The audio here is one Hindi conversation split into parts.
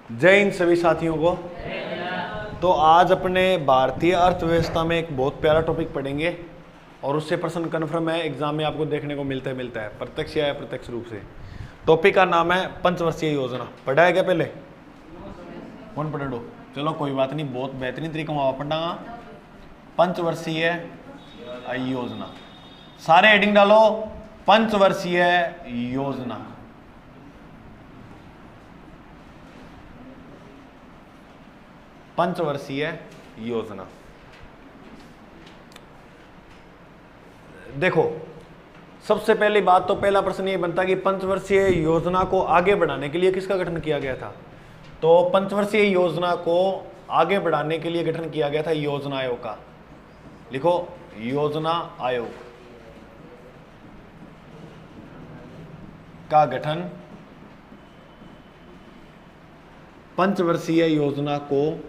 जय हिंद सभी साथियों को। तो आज अपने भारतीय अर्थव्यवस्था में एक बहुत प्यारा टॉपिक पढ़ेंगे और उससे प्रश्न कन्फर्म है एग्जाम में आपको देखने को मिलता है प्रत्यक्ष या अप्रत्यक्ष रूप से। टॉपिक का नाम है पंचवर्षीय योजना। पढ़ा है क्या पहले? कौन पढ़ लो? चलो कोई बात नहीं, बहुत बेहतरीन तरीका में पढ़ना। पंचवर्षीय योजना, सारे हेडिंग डालो पंचवर्षीय योजना। पंचवर्षीय योजना। देखो, सबसे पहली बात तो पहला प्रश्न ये बनता है कि पंचवर्षीय योजना को आगे बढ़ाने के लिए किसका गठन किया गया था? तो पंचवर्षीय योजना को आगे बढ़ाने के लिए गठन किया गया था योजना आयोग का। लिखो योजना आयोग का गठन पंचवर्षीय योजना को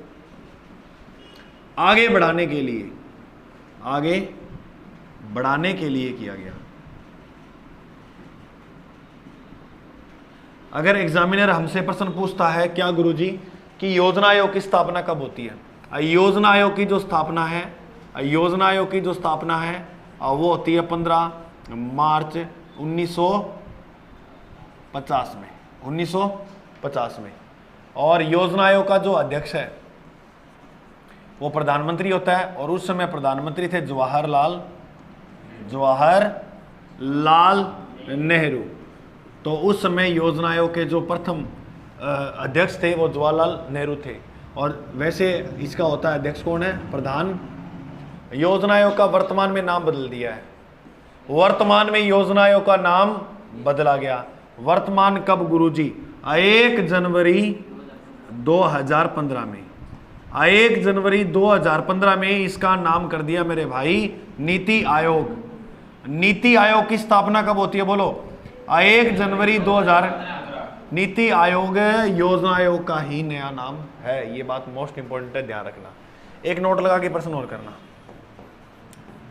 आगे बढ़ाने के लिए किया गया। अगर एग्जामिनर हमसे प्रश्न पूछता है क्या गुरुजी कि योजना आयोग की स्थापना कब होती है? योजना आयोग की जो स्थापना है वो होती है 15 मार्च 1950 में। और योजना आयोग का जो अध्यक्ष है वो प्रधानमंत्री होता है और उस समय प्रधानमंत्री थे जवाहरलाल नेहरू। तो उस समय योजना आयोग के जो प्रथम अध्यक्ष थे वो जवाहरलाल नेहरू थे। और वैसे इसका होता है अध्यक्ष कौन है? प्रधान। योजना आयोग का वर्तमान में नाम बदल दिया है। वर्तमान में योजना आयोग का नाम बदला गया। वर्तमान कब गुरुजी? 1 जनवरी 2015 में। 1 जनवरी 2015 में इसका नाम कर दिया मेरे भाई नीति आयोग। नीति आयोग की स्थापना कब होती है बोलो? 1 जनवरी 2000। नीति आयोग योजना आयोग का ही नया नाम है। ये बात मोस्ट इंपॉर्टेंट है, ध्यान रखना। एक नोट लगा के प्रश्न और करना।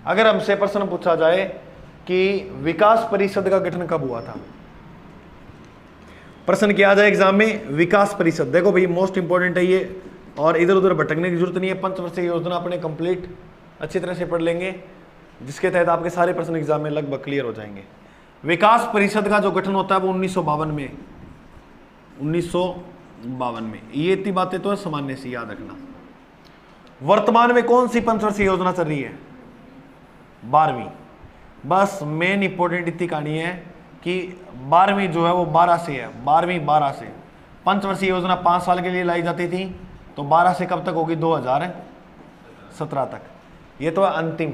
अगर हमसे प्रश्न पूछा जाए कि विकास परिषद का गठन कब हुआ था, प्रश्न किया जाए एग्जाम में विकास परिषद। देखो भाई मोस्ट इंपॉर्टेंट है ये, और इधर उधर भटकने की जरूरत नहीं है। पंचवर्षीय योजना अपने कंप्लीट अच्छी तरह से पढ़ लेंगे, जिसके तहत आपके सारे प्रश्न एग्जाम में लगभग क्लियर हो जाएंगे। विकास परिषद का जो गठन होता है वो 1952 में। ये इतनी बातें तो है सामान्य सी, याद रखना। वर्तमान में कौन सी पंचवर्षीय योजना चल रही है? 12वीं। बस मेन इंपॉर्टेंट इतनी कहानी है कि 12वीं जो है वो 12 से है। 12वीं 12 से। पंचवर्षीय योजना 5 साल के लिए लाई जाती थी, तो 12 से कब तक होगी? 2017 तक। ये तो है अंतिम।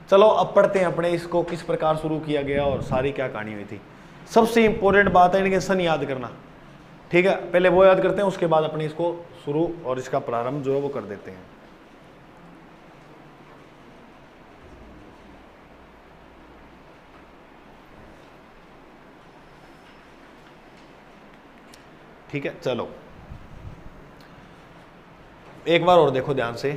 चलो अब पढ़ते हैं अपने इसको, किस प्रकार शुरू किया गया और सारी क्या कहानी हुई थी। सबसे इंपॉर्टेंट बात है इनके सन याद करना, ठीक है? पहले वो याद करते हैं, उसके बाद अपने इसको शुरू और इसका प्रारंभ जो है वो कर देते हैं। ठीक है, चलो एक बार और देखो ध्यान से।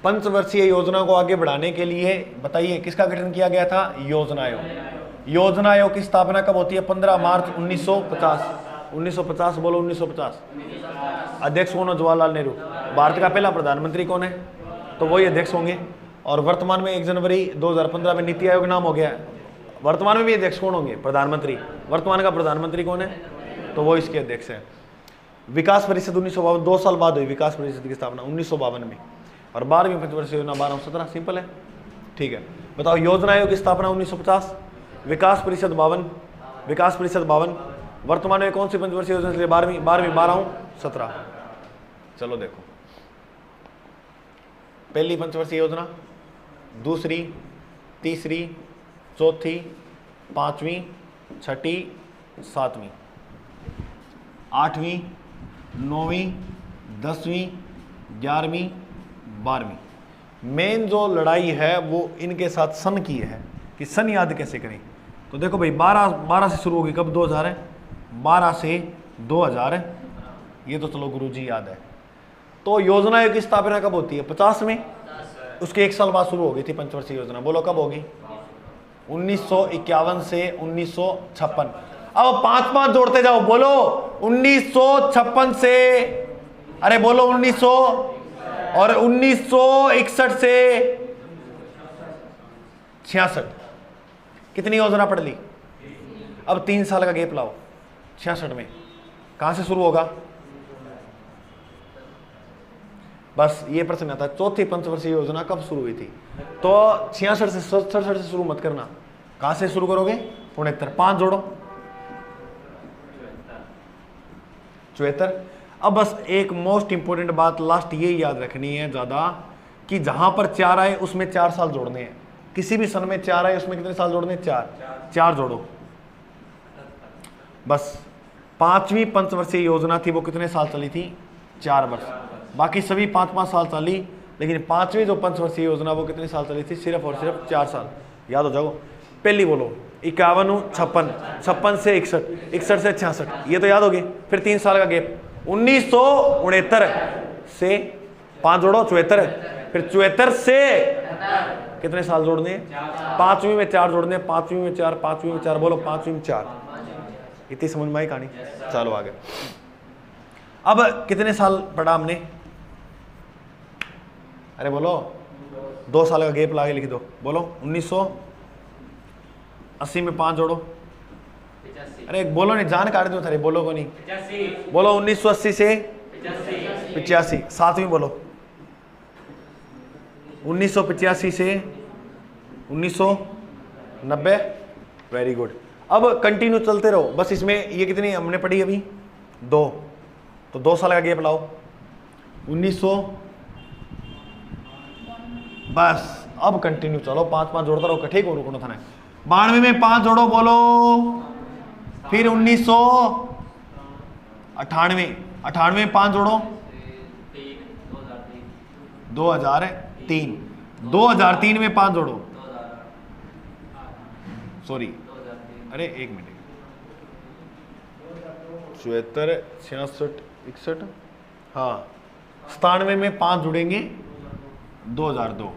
पंचवर्षीय योजना को आगे बढ़ाने के लिए बताइए किसका गठन किया गया था? योजना आयोग। योजना आयोग की स्थापना कब होती है? 15 मार्च 1950 बोलो 1950। अध्यक्ष कौन है? जवाहरलाल नेहरू। भारत का पहला प्रधानमंत्री कौन है? तो वही अध्यक्ष होंगे। और वर्तमान में 1 जनवरी 2015 में नीति आयोग नाम हो गया। वर्तमान में भी अध्यक्ष कौन होंगे? प्रधानमंत्री। वर्तमान का प्रधानमंत्री कौन है? तो वो इसके अध्यक्ष है। विकास परिषद 1952, 2 साल बाद हुई विकास परिषद की स्थापना 1952 में। और 12वीं पंचवर्षीय योजना 12-17, सिंपल है, ठीक है। बताओ योजना आयोग की स्थापना 1950, विकास परिषद 52। वर्तमान में कौन सी पंचवर्षीय योजना चली? 12वीं 12-17। चलो देखो, पहली पंचवर्षीय योजना, दूसरी, तीसरी, चौथी, 5वीं, 6ठी, 7वीं, 8वीं, 9वीं, 10वीं, 11वीं, 12वीं। मेन जो लड़ाई है वो इनके साथ सन की है कि सन याद कैसे करें। तो देखो भाई 12 से शुरू होगी, कब? 2000। 12 से 2000, ये तो चलो गुरुजी याद है। तो योजना आयोग की स्थापना कब होती है? 50 में। उसके 1 साल बाद शुरू हो गई थी पंचवर्षीय योजना। बोलो कब होगी? 1951 से 1956। अब 5-5 जोड़ते जाओ, बोलो 1956 से, अरे बोलो 1900 और 1961 से 66, कितनी योजना पढ़ ली? अब 3 साल का गैप लाओ 66 में, कहां से शुरू होगा? बस ये प्रश्न आता है, चौथी पंचवर्षीय योजना कब शुरू हुई थी? तो 66 से 67 से शुरू मत करना, कहां से शुरू करोगे? 69, 5 जोड़ो 74। अब बस एक मोस्ट इंपोर्टेंट बात लास्ट ये याद रखनी है ज्यादा, कि जहां पर 4 आए उसमें 4 साल जोड़ने हैं। किसी भी सन में 4 आए उसमें कितने साल जोड़ने? 4 जोड़ो बस। 5वीं पंचवर्षीय योजना थी, वो कितने साल चली थी? 4 वर्ष। बाकी सभी 5-5 साल चली, लेकिन 5वीं जो पंचवर्षीय योजना वो कितने साल चली थी? सिर्फ और सिर्फ 4 साल। याद हो जाओ। पहली बोलो 51, 56, 56 से 61, 61 से 66, ये तो याद होगी। फिर 3 साल का गैप, 1969 से 5 जोड़ो 74, फिर 74 से कितने साल जोड़ने? 5वीं में 4 जोड़ने, 5वीं में 4, 5वीं में 4, बोलो 5वीं में 4। इतनी समझ में आई कहानी? चलो आगे। अब कितने साल पढ़ा हमने? अरे बोलो 2 साल का गैप लाके लिख दो, बोलो 1980 में 5 जोड़ो। अरे बोलो नहीं, जान काट दो थारे, बोलो को नहीं, बोलो 1980 से 85, 7वीं बोलो 1985 से 1990, वेरी गुड। अब कंटिन्यू चलते रहो बस। इसमें ये कितनी हमने पढ़ी अभी? 2, तो 2 साल का गैप लाओ, 1900, बस। अब कंटिन्यू चलो, 5-5 जोड़ता रहो, ठीक हो? रुकना था ना। 92 में 5 जोड़ो, बोलो। फिर 1998, 98 में 5 जोड़ो, 2003, 2003 में 5 जोड़ो, सॉरी, अरे 1 मिनट, 74, 66, 61, हाँ 97 में 5 जुड़ेंगे, 2002,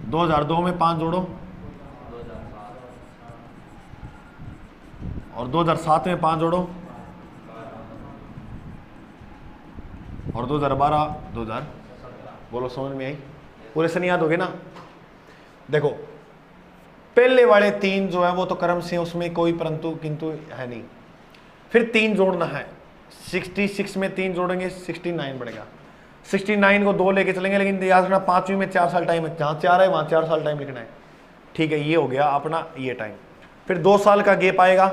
2002 में 5 जोड़ो, और 2007 में 5 जोड़ो, और 2012, 2000, बोलो समझ में आई? पूरे से नहीं याद हो गए ना? देखो पहले वाले 3 जो है वो तो क्रम से, उसमें कोई परंतु किंतु है नहीं। फिर 3 जोड़ना है, 66 में 3 जोड़ेंगे, 69 बढ़ेगा। 69 को 2 लेके चलेंगे, लेकिन याद रखना 5वीं में 4 साल टाइम है, जहाँ 4 है वहाँ 4 साल टाइम लिखना है, ठीक है? ये हो गया अपना ये टाइम। फिर 2 साल का गैप आएगा,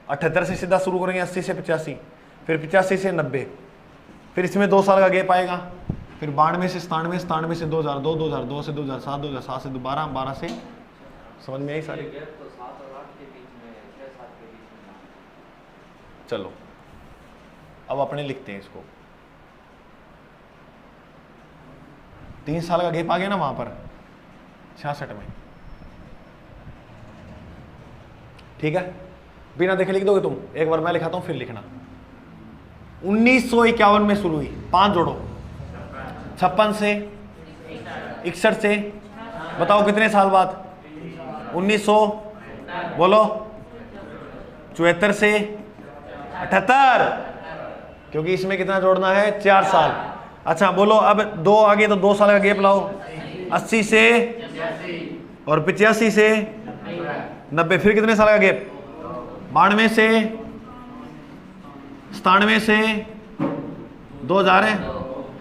78 से सीधा शुरू करेंगे, 80 से 85, फिर 85 से 90, फिर इसमें 2 साल का गैप आएगा, फिर 92 से 97, 97 से 2002, 2002 से 2007, 2007 से 12, 12 से, समझ में आई सारी? चलो अब अपने लिखते हैं इसको। 3 साल का गैप आ गया ना वहां पर 66 में, ठीक है? बिना देखे लिख दोगे तुम? एक बार मैं लिखाता हूं फिर लिखना। 1951 में शुरू हुई, 5 जोड़ो, 56 से 61 से, बताओ कितने साल बाद? 1900, बोलो 74 से 78, क्योंकि इसमें कितना जोड़ना है? 4 साल। अच्छा बोलो अब 2 आगे, तो 2 साल का गैप लाओ, 80 से और 85 से 90, फिर कितने साल का गैप? 92 से 97 से 2000 है,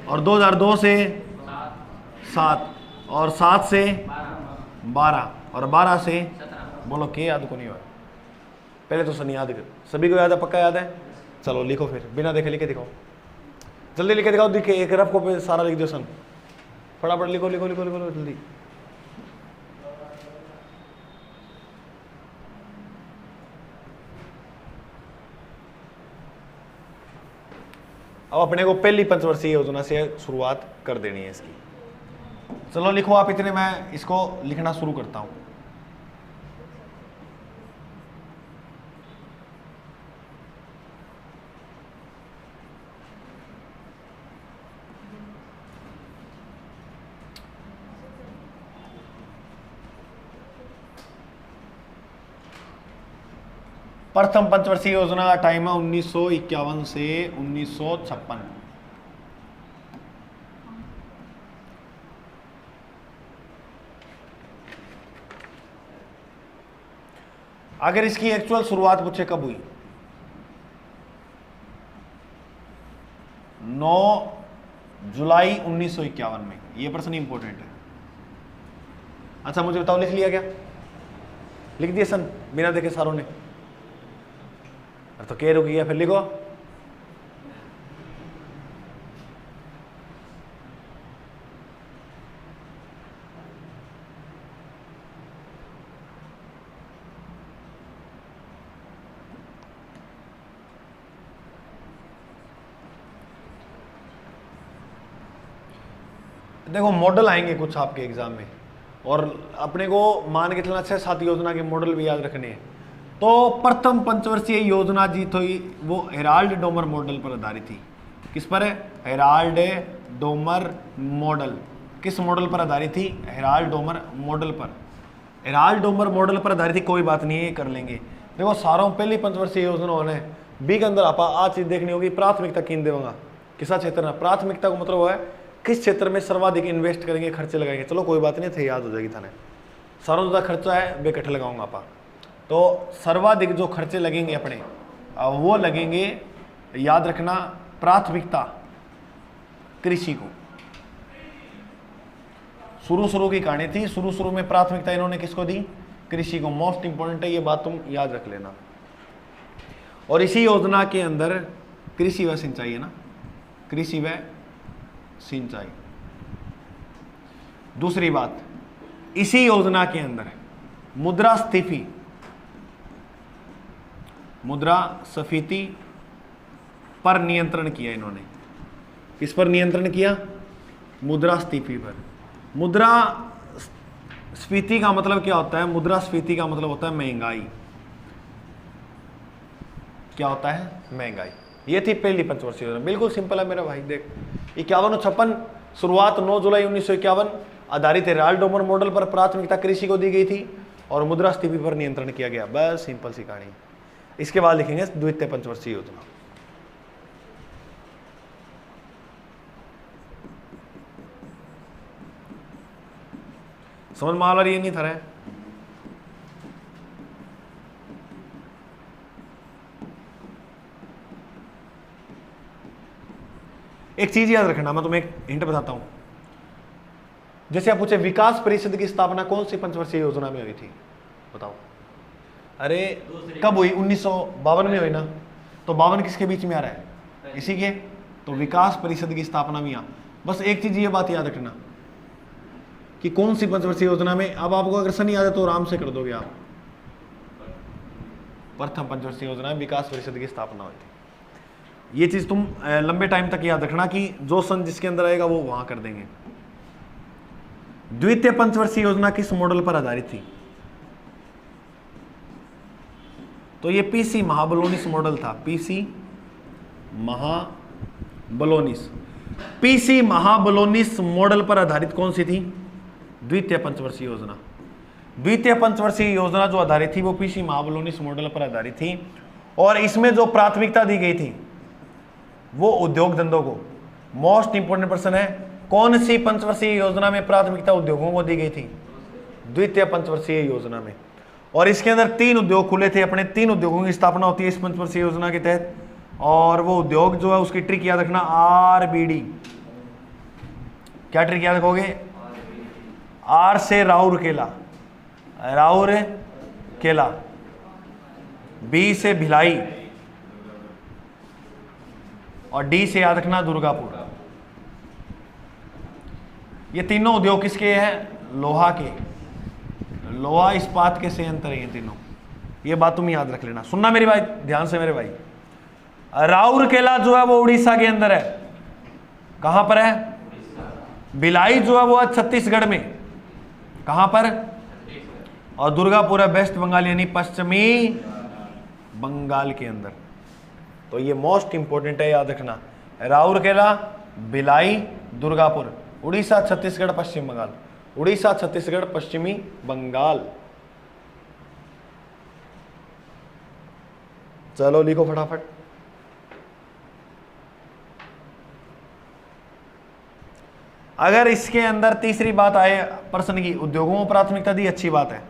और 2002 से 7, और 7 से 12, और 12 से, बोलो के याद को नहीं हुआ? पहले तो सनी याद कर, सभी को याद है? पक्का याद है? चलो लिखो फिर, बिना देखे लिखे दिखाओ, जल्दी लिखे दिखाओ। दिखे एक रफ को सारा लिख दो सन, फटाफट लिखो लिखो लिखो लिखो जल्दी। अब अपने को पहली पंचवर्षीय योजना से शुरुआत कर देनी है इसकी। चलो लिखो आप इतने, मैं इसको लिखना शुरू करता हूं। प्रथम पंचवर्षीय योजना का टाइम है 1951 से 1956। अगर इसकी एक्चुअल शुरुआत पूछे कब हुई, 9 जुलाई 1951 में, ये प्रश्न इंपॉर्टेंट है। अच्छा मुझे बताओ, लिख लिया क्या? लिख दिया सन बिना देखे सारों ने? तो क्या रुक गया, फिर लिखो। देखो मॉडल आएंगे कुछ आपके एग्जाम में, और अपने को मान के चलना 6-7 योजना के मॉडल भी याद रखने हैं। तो प्रथम पंचवर्षीय योजना जी थी वो हेराल्ड डोमर मॉडल पर आधारित थी। किस पर है? Herald Domar model. किस मॉडल पर आधारित थी? हेराल्ड डोमर मॉडल पर। हेराल्ड डोमर मॉडल पर आधारित थी, कोई बात नहीं है, कर लेंगे। देखो सारों पहली पंचवर्षीय योजना होने बी के अंदर आप आज चीज देखनी होगी, प्राथमिकता किन देगा, किसा क्षेत्र में। प्राथमिकता का मतलब है किस क्षेत्र में सर्वाधिक इन्वेस्ट करेंगे, खर्चे लगाएंगे। चलो कोई बात नहीं थे, याद हो जाएगी थाने। सारों ज्यादा खर्चा है बे कट्ठे लगाऊंगा आप। तो सर्वाधिक जो खर्चे लगेंगे अपने वो लगेंगे, याद रखना, प्राथमिकता कृषि को। शुरू की कहानी थी, शुरू में प्राथमिकता इन्होंने किसको दी? कृषि को। मोस्ट इंपोर्टेंट है, ये बात तुम याद रख लेना। और इसी योजना के अंदर कृषि व सिंचाई है ना, कृषि व सिंचाई। दूसरी बात, इसी योजना के अंदर मुद्रास्फीति पर नियंत्रण किया इन्होंने। किस पर नियंत्रण किया? मुद्रास्फीति पर। मुद्रास्फीति का मतलब क्या होता है? मुद्रास्फीति का मतलब होता है महंगाई। क्या होता है? महंगाई। ये थी पहली पंचवर्षीय योजना, बिल्कुल सिंपल है मेरा भाई। देख 51-56 शुरुआत 9 जुलाई 1951, आधारित हेराल्ड डोमर मॉडल पर, प्राथमिकता कृषि को दी गई थी और मुद्रास्फीति पर नियंत्रण किया गया। बस सिंपल सी कहानी। इसके बाद लिखेंगे द्वितीय पंचवर्षीय योजना। समझ में आ रही है? नहीं था रहा? एक चीज याद रखना, मैं तुम्हें एक हिंट बताता हूं। जैसे आप पूछे विकास परिषद की स्थापना कौन सी पंचवर्षीय योजना में हुई थी, बताओ। अरे कब हुई? 1952 में हुई ना। तो 52 किसके बीच में आ रहा है? इसी के। तो विकास परिषद की स्थापना भी यहां। बस एक चीज ये बात याद रखना कि कौन सी पंचवर्षीय योजना में। अब आपको अगर सही याद है तो आराम से कर दोगे आप। प्रथम पंचवर्षीय योजना में विकास परिषद की स्थापना हुई थी। ये चीज तुम लंबे टाइम तक याद रखना कि जो सन जिसके अंदर आएगा वो वहां कर देंगे। द्वितीय पंचवर्षीय योजना किस मॉडल पर आधारित थी? तो ये पीसी महाबलोनिस मॉडल था। पीसी महाबलोनिस मॉडल पर आधारित कौन सी थी? द्वितीय पंचवर्षीय योजना। द्वितीय पंचवर्षीय योजना जो आधारित थी वो पीसी महाबलोनिस मॉडल पर आधारित थी। और इसमें जो प्राथमिकता दी गई थी वो उद्योग धंधों को। मोस्ट इंपोर्टेंट प्रश्न है, कौन सी पंचवर्षीय योजना में प्राथमिकता उद्योगों को दी गई थी? द्वितीय पंचवर्षीय योजना में। और इसके अंदर 3 उद्योग खुले थे अपने। 3 उद्योगों की स्थापना होती है इस पंचवर्षीय योजना के तहत। और वो उद्योग जो है उसकी ट्रिक याद रखना, RBD। क्या ट्रिक याद रखोगे? R से राउरकेला, B से भिलाई और D से याद रखना दुर्गापुर। ये तीनों उद्योग किसके हैं? लोहा के, लोहा इस्पात के संयंत्र हैं ये तीनों। ये बात तुम याद रख लेना। सुनना मेरी भाई, ध्यान से मेरे भाई। राउरकेला जो है वो उड़ीसा के अंदर है। कहां पर है? भिलाई जो है वो है छत्तीसगढ़ में। कहां पर? और दुर्गापुर है वेस्ट बंगाल यानी पश्चिमी बंगाल के अंदर। तो ये मोस्ट इंपोर्टेंट है, याद रखना। राउरकेला, भिलाई, दुर्गापुर, उड़ीसा, छत्तीसगढ़, पश्चिम बंगाल। उड़ीसा, छत्तीसगढ़, पश्चिमी बंगाल। चलो लिखो फटाफट। अगर इसके अंदर तीसरी बात आए प्रश्न की, उद्योगों को प्राथमिकता दी, अच्छी बात है।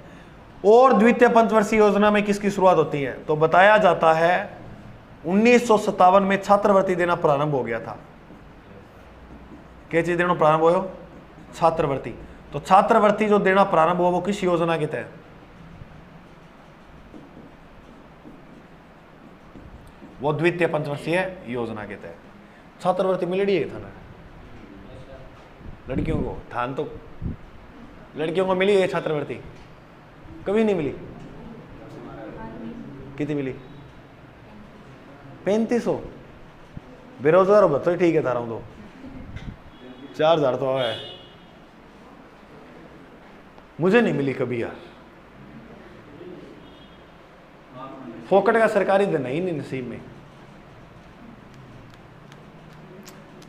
और द्वितीय पंचवर्षीय योजना में किसकी शुरुआत होती है? तो बताया जाता है 1957 में छात्रवृत्ति देना प्रारंभ हो गया था। क्या चीज देना प्रारंभ हो? छात्रवृत्ति। तो छात्रवृत्ति जो देना प्रारंभ हुआ वो किस योजना के तहत? वो द्वितीय पंचवर्षीय योजना के तहत छात्रवृत्ति मिल रही है था ना लड़कियों को। थान तो लड़कियों को मिली है छात्रवृत्ति? कभी नहीं मिली। कितनी मिली? 3500। बेरोजगार हो तो ठीक है, था रहा हूं तो 4000 तो है। मुझे नहीं मिली कभी यार। फोकट का सरकारी धन ही नहीं नसीब में।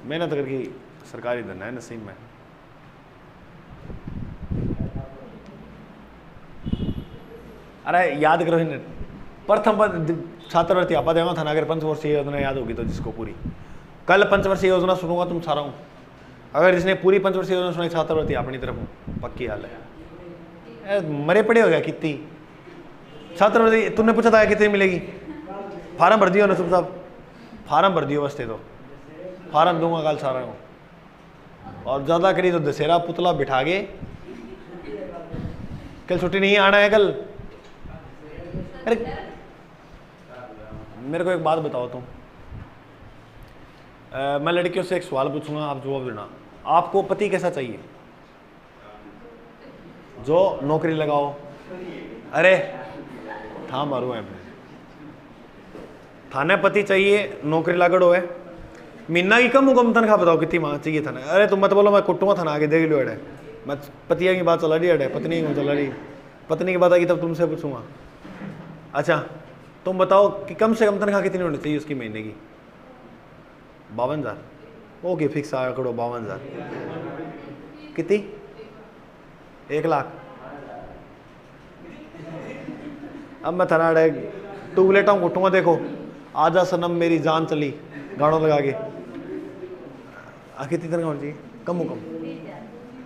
मेहनत करके सरकारी धन है नसीब में। अरे याद करो, प्रथम छात्रवृत्ति आपा देवा था ना। अगर पंचवर्षीय योजना याद होगी तो जिसको पूरी, कल पंचवर्षीय योजना सुनूंगा तुम सारा हूं। अगर जिसने पूरी पंचवर्षीय योजना सुनाई, छात्रवृत्ति अपनी तरफ हूं, पक्की हाल है। मरे पड़े हो गया कितनी छात्रवृत्ति? तुमने पूछा था कितनी मिलेगी? फार्म भर दियो ना तुम साहब, फार्म भर दियो बसते तो फार्म दूंगा कल सारा हूं। और ज्यादा करी तो दशहरा पुतला बिठा के, कल छुट्टी नहीं आना है कल। अरे मेरे को एक बात बताओ तुम, मैं लड़कियों से एक सवाल पूछूंगा, आप जवाब देना। आपको पति कैसा चाहिए? जो नौकरी लगाओ। अरे था मारू है थाने पति चाहिए, नौकरी लागड़ो है, महीना की कम कम तनख्वाह बताओ कितनी मांग चाहिए था? अरे तुम मत बोलो मैं कुटूंगा था ना, आगे देख लो। अड़े मैं पतिया की बात चला रही है, पत्नी की चला रही। पत्नी की बात आएगी तब तुमसे पूछूंगा। अच्छा तुम बताओ कि कम से कम तनख्वाह कितनी होनी चाहिए उसकी महीने की? 52,000। ओके फिक्स आंकड़ो 52,000। कितनी? 1 लाख। अब मैं थाना टूबलेटा कुटूंगा। देखो आजा सनम मेरी जान चली गानों लगा के। कितनी तनख्वाह होनी चाहिए? कम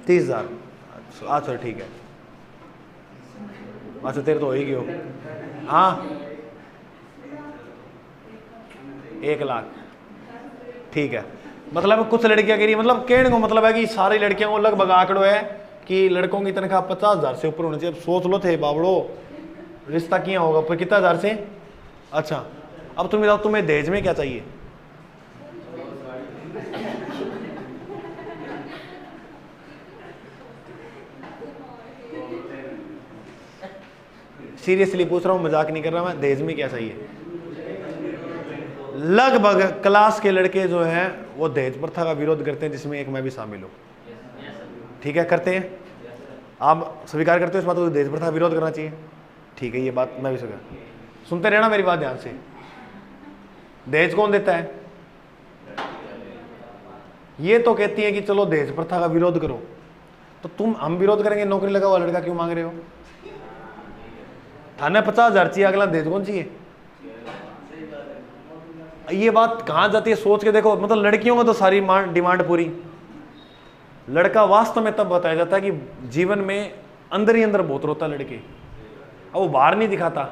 30,000। अच्छा ठीक है। अच्छा तेरे तो हो ही गयो। हाँ 1 लाख ठीक है। मतलब कुछ लड़कियां कह रही, मतलब कहने को मतलब है कि सारी लड़कियों को लगभग आंकड़ो है कि लड़कों की तनख्वाह 50,000 से ऊपर होनी चाहिए। अब सोच लो थे बाबड़ो रिश्ता किया होगा पर कितना 1000 से। अच्छा अब तुम बताओ तुम्हें दहेज में क्या चाहिए? सीरियसली पूछ रहा हूं, मजाक नहीं कर रहा मैं। दहेज में क्या चाहिए? लगभग क्लास के लड़के जो हैं वो दहेज प्रथा का विरोध करते हैं, जिसमें एक मैं भी शामिल हूं। ठीक है करते हैं? आप स्वीकार करते हो इस बात को, दहेज प्रथा का विरोध करना चाहिए? ठीक है ये बात मैं भी स्वीकार। सुनते रहना मेरी बात ध्यान से। दहेज कौन देता है? ये तो कहती है कि चलो दहेज प्रथा का विरोध करो, तो तुम हम विरोध करेंगे, नौकरी लगा हुआ लड़का क्यों मांग रहे हो? थाने 50,000 चाहिए, अगला दहेज कौन चाहिए? ये बात कहां जाती है सोच के देखो। मतलब लड़कियों में तो सारी डिमांड पूरी, लड़का वास्तव में तब बताया जाता है कि जीवन में अंदर ही अंदर बहुत रोता है लड़के, अब वो बाहर नहीं दिखाता।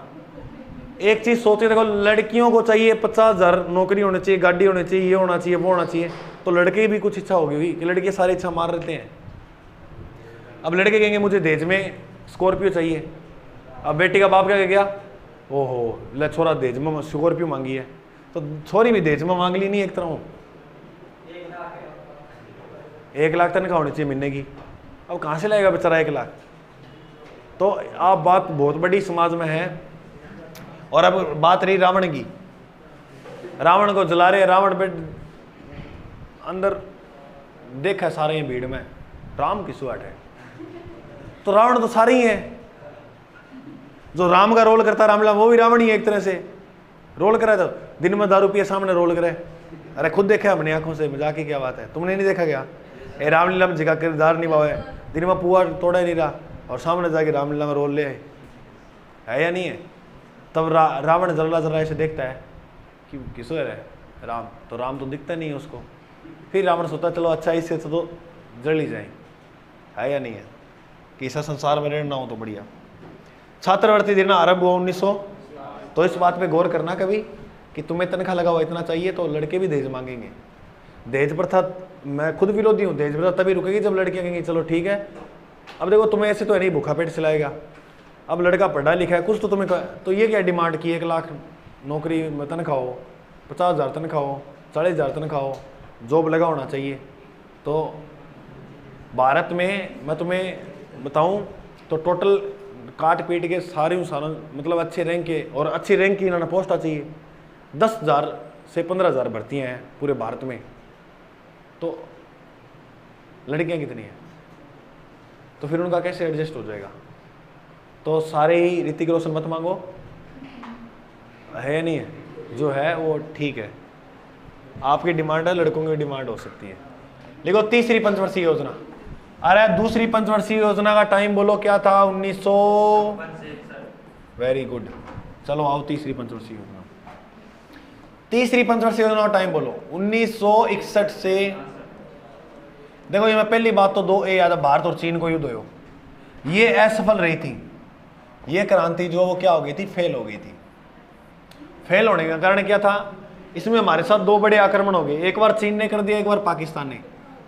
एक चीज सोचे देखो, लड़कियों को चाहिए 50,000 नौकरी होनी चाहिए, गाड़ी होनी चाहिए, ये होना चाहिए, वो होना चाहिए, तो लड़के भी कुछ इच्छा होगी कि लड़के सारी इच्छा मार रहते हैं। अब लड़के कहेंगे मुझे दहेज में स्कॉर्पियो चाहिए। अब बेटी का बाप क्या कह गया, ओहो ले छोरा दहेज में स्कॉर्पियो मांगी है, तो छोरी भी दहेज में मांग ली नहीं। एक तरह 1 लाख तनख्वाह होनी चाहिए महीने की, अब कहाँ से लाएगा बेचारा 1 लाख? तो आप बात बहुत बड़ी समाज में है। और अब बात रही रावण की, रावण को जला रहे, रावण पे अंदर देखा सारे भीड़ में राम की सुहाट है, तो रावण तो सारे ही है। जो राम का रोल करता है रामलाल, वो भी रावण ही है एक तरह से। रोल करा तो दिन में दारू पिए सामने रोल करे। अरे खुद देखा अपनी आंखों से, मजाक की क्या बात है? तुमने नहीं देखा क्या? ए रामलीला में जिका किरदार निभावे, दिन में पुआ तोड़ा ही नहीं रहा और सामने जाके रामलीला में रोल ले आए, है या नहीं है? तब रावण जरा जरा ऐसे देखता है कि किसोर है राम, तो राम तो दिखता नहीं है उसको। फिर रावण सोचता चलो अच्छा इससे तो जड़ ही जाए, है या नहीं है, कि ऐसा संसार में रहना हो तो बढ़िया। छात्रवृत्ति देना आरंभ हुआ 1900। तो इस बात पे गौर करना कभी कि तुम्हें तनख्वाह लगा हुआ इतना चाहिए तो लड़के भी दहेज मांगेंगे। दहेज प्रथा मैं खुद विरोधी हूँ, दहेज प्रथा तभी रुकेगी जब लड़कियां कहेंगी चलो ठीक है। अब देखो तुम्हें ऐसे तो है नहीं भूखा पेट सिलाएगा, अब लड़का पढ़ा लिखा है कुछ तो तुम्हें तो ये क्या डिमांड की 1 लाख नौकरी में तनख्वाह हो, 50,000 तनख्वाह हो, 40,000 तनख्वाह हो, जॉब लगा होना चाहिए। तो भारत में मैं तुम्हें बताऊं तो टोटल काट पीट के सारे मतलब अच्छे रैंक के और अच्छी रैंक की इन्होंने पोस्ट आ चाहिए। 10,000 से 15,000 भर्तियाँ हैं पूरे भारत में, तो लड़कियां कितनी हैं, तो फिर उनका कैसे एडजस्ट हो जाएगा। तो सारे ही ऋतिक रोशन मत मांगो, है नहीं है, जो है वो ठीक है, आपकी डिमांड है, लड़कों की डिमांड हो सकती है। देखो तीसरी पंचवर्षीय योजना, अरे दूसरी पंचवर्षीय योजना का टाइम बोलो क्या था, 1900। वेरी गुड, चलो आओ तीसरी पंचवर्षीय योजना। तीसरी पंचवर्षीय योजना का टाइम बोलो 1961 से। देखो ये मैं पहली बात तो 2 याद है, भारत और चीन को युद्ध हो, ये असफल रही थी। ये क्रांति जो वो क्या हो गई थी, फेल हो गई थी। फेल होने का कारण क्या था, इसमें हमारे साथ 2 बड़े आक्रमण हो गए, एक बार चीन ने कर दिया, एक बार पाकिस्तान ने।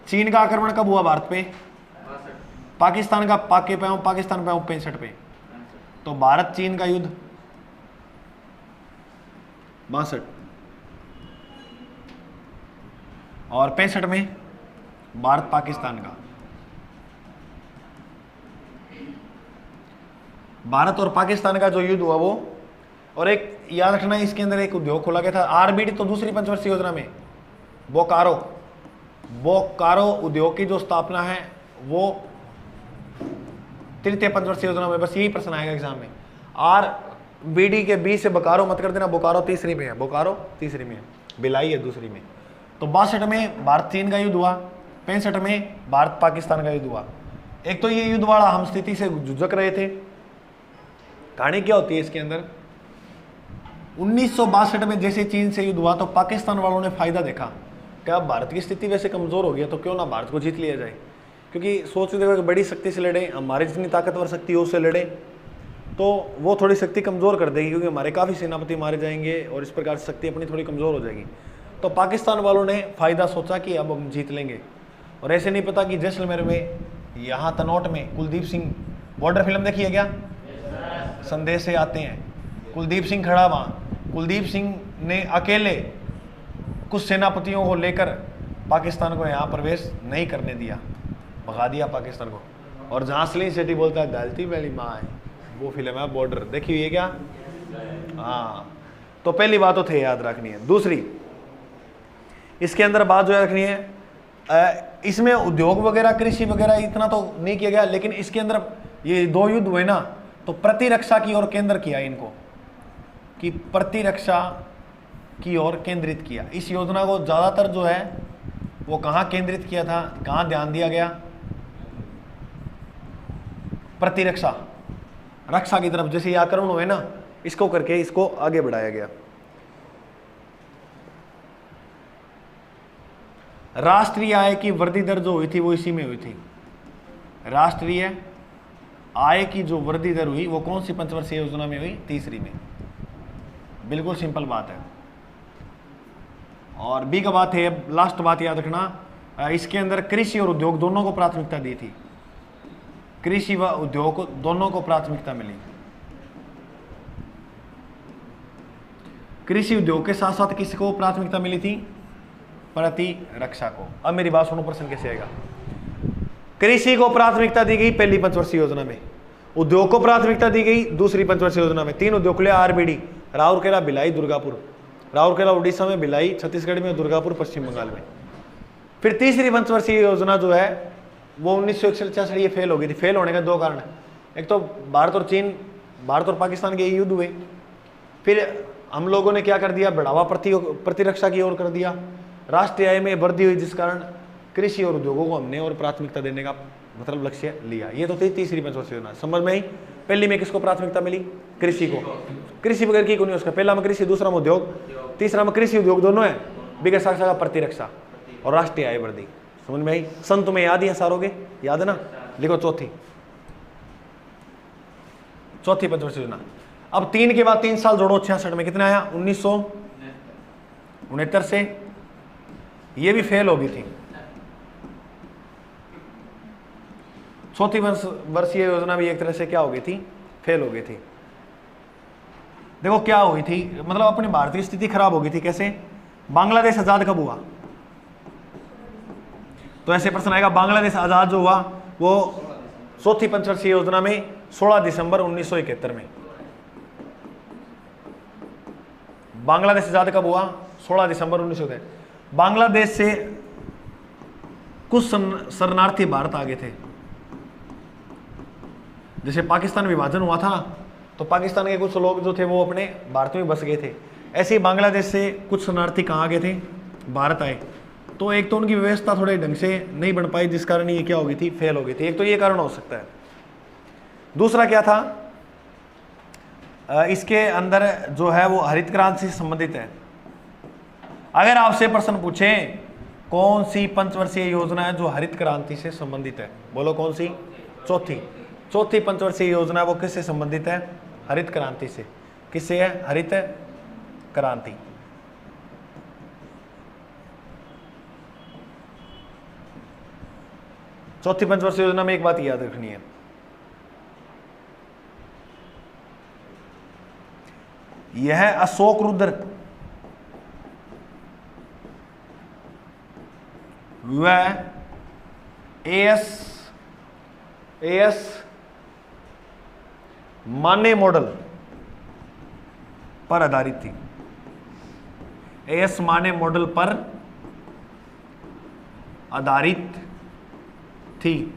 चीन का आक्रमण कब हुआ भारत पे, पाकिस्तान का पाकिस्तान पे 65 पे। तो भारत चीन का युद्ध 62 और 65 में भारत पाकिस्तान का। भारत और पाकिस्तान का जो युद्ध हुआ वो, और एक याद रखना इसके अंदर एक उद्योग खोला गया था आरबीडी। तो दूसरी पंचवर्षीय योजना में बोकारो उद्योग की जो स्थापना है वो तृतीय पंचवर्षीय योजना में। बस यही प्रश्न आएगा एग्जाम में, आरबीडी के बी से बोकारो मत कर देना, बोकारो तीसरी में है, बोकारो तीसरी में है, भिलाई है दूसरी में। तो 62 में भारत चीन का युद्ध हुआ, 65 में भारत पाकिस्तान का युद्ध हुआ। एक तो ये युद्ध वाला हम स्थिति से जुझक रहे थे। कहानी क्या होती है इसके अंदर, 1962 में जैसे चीन से युद्ध हुआ तो पाकिस्तान वालों ने फायदा देखा कि अब भारत की स्थिति वैसे कमजोर हो गया तो क्यों ना भारत को जीत लिया जाए। क्योंकि सोच रहे थे कि बड़ी शक्ति से लड़े, हमारी जितनी ताकतवर शक्ति हो उससे लड़े तो वो थोड़ी शक्ति कमजोर कर देगी, क्योंकि हमारे काफ़ी सेनापति मारे जाएंगे और इस प्रकार से शक्ति अपनी थोड़ी कमजोर हो जाएगी। तो पाकिस्तान वालों ने फायदा सोचा कि अब हम जीत लेंगे। और ऐसे नहीं पता कि जैसलमेर में, यहाँ तनौट में कुलदीप सिंह, बॉर्डर फिल्म देखी है क्या, संदेश से आते हैं, कुलदीप सिंह खड़ा वहाँ, कुलदीप सिंह ने अकेले कुछ सेनापतियों को लेकर पाकिस्तान को यहाँ प्रवेश नहीं करने दिया, भगा दिया पाकिस्तान को। और जहाँ सलीम शेट्टी बोलता है दालती वाली माँ है, वो फिल्म है बॉर्डर, देखी हुई है क्या। हाँ, तो पहली बात तो थे याद रखनी है। दूसरी इसके अंदर बात जो रखनी है, इसमें उद्योग वगैरह कृषि वगैरह इतना तो नहीं किया गया, लेकिन इसके अंदर ये 2 युद्ध हुए ना तो प्रतिरक्षा की ओर केंद्र किया इनको, कि प्रतिरक्षा की ओर केंद्रित किया। इस योजना को ज़्यादातर जो है वो कहाँ केंद्रित किया था, कहाँ ध्यान दिया गया, प्रतिरक्षा, रक्षा की तरफ। जैसे ये आक्रमण हुए ना, इसको करके इसको आगे बढ़ाया गया। राष्ट्रीय आय की वृद्धि दर जो हुई थी वो इसी में हुई थी। राष्ट्रीय आय की जो वृद्धि दर हुई वो कौन सी पंचवर्षीय योजना में हुई, तीसरी में। बिल्कुल सिंपल बात है। और बी का बात है, लास्ट बात याद रखना, इसके अंदर कृषि और उद्योग दोनों को प्राथमिकता दी थी, कृषि व उद्योग को दोनों को प्राथमिकता मिली। कृषि उद्योग के साथ साथ किसको प्राथमिकता मिली थी, प्रतिरक्षा को। अब मेरी बात सुनो, प्रश्न कैसे आएगा। कृषि को प्राथमिकता दी गई पहली पंचवर्षीय योजना में, उद्योग को प्राथमिकता दी गई दूसरी पंचवर्षीय योजना में। 3 उद्योग खुले, आरबीडी, राउरकेला, भिलाई, दुर्गापुर। राउरकेला उड़ीसा में, भिलाई छत्तीसगढ़ में, दुर्गापुर पश्चिम बंगाल में। फिर तीसरी पंचवर्षीय योजना जो है वो 1961 ये फेल हो गई थी। फेल होने का 2 कारण, एक तो भारत और पाकिस्तान के युद्ध हुए, फिर हम लोगों ने क्या कर दिया, बढ़ावा प्रतिरक्षा की ओर कर दिया, राष्ट्रीय आय में वृद्धि हुई, जिस कारण कृषि और उद्योगों को हमने और प्राथमिकता देने का मतलब लक्ष्य लिया। ये तो थी तीसरी पंचवर्षीय योजना। समझ में ही, पहली में किसको प्राथमिकता मिली, कृषि को। कृषि बगैर की कोई नहीं उसका, पहला में कृषि, दूसरा में उद्योग, तीसरा में कृषि उद्योग दोनों है, बिगड़ साक्षर प्रतिरक्षा और राष्ट्रीय आय वृद्धि। समझ में आई? सन तुम्हें याद ही है सारोगे, याद है ना? लिखो चौथी पंचवर्षीय योजना। अब 3 के बाद 3 साल जोड़ो, 66 में कितना आया? 1969 से ये भी फेल हो गई थी। चौथी वर्षीय योजना भी एक तरह से क्या हो गई थी? फेल हो गई थी। देखो क्या हुई थी, मतलब अपनी भारतीय स्थिति खराब हो गई थी। कैसे? बांग्लादेश आजाद कब हुआ? तो ऐसे प्रश्न आएगा, बांग्लादेश आजाद जो हुआ वो चौथी पंचवर्षीय योजना में 16 दिसंबर 1971 में। बांग्लादेश आजाद कब हुआ? 16 दिसंबर 1971। बांग्लादेश से कुछ शरणार्थी भारत आ गए थे। जैसे पाकिस्तान विभाजन हुआ था तो पाकिस्तान के कुछ लोग जो थे वो अपने भारत में बस गए थे, ऐसे ही बांग्लादेश से कुछ शरणार्थी कहाँ आ गए थे? भारत आए। तो एक तो उनकी व्यवस्था थोड़े ढंग से नहीं बन पाई, जिस कारण ये क्या हो गई थी? फेल हो गई थी। एक तो ये कारण हो सकता है। दूसरा क्या था, इसके अंदर जो है वो हरित क्रांति से संबंधित है। अगर आपसे प्रश्न पूछे कौन सी पंचवर्षीय योजना है जो हरित क्रांति से संबंधित है, बोलो कौन सी? चौथी पंचवर्षीय योजना वो किससे संबंधित है? हरित क्रांति से। किससे है? हरित क्रांति। चौथी पंचवर्षीय योजना में एक बात याद रखनी है, यह अशोक रुद्र व एएस माने मॉडल पर आधारित थी। एएस माने मॉडल पर आधारित थी।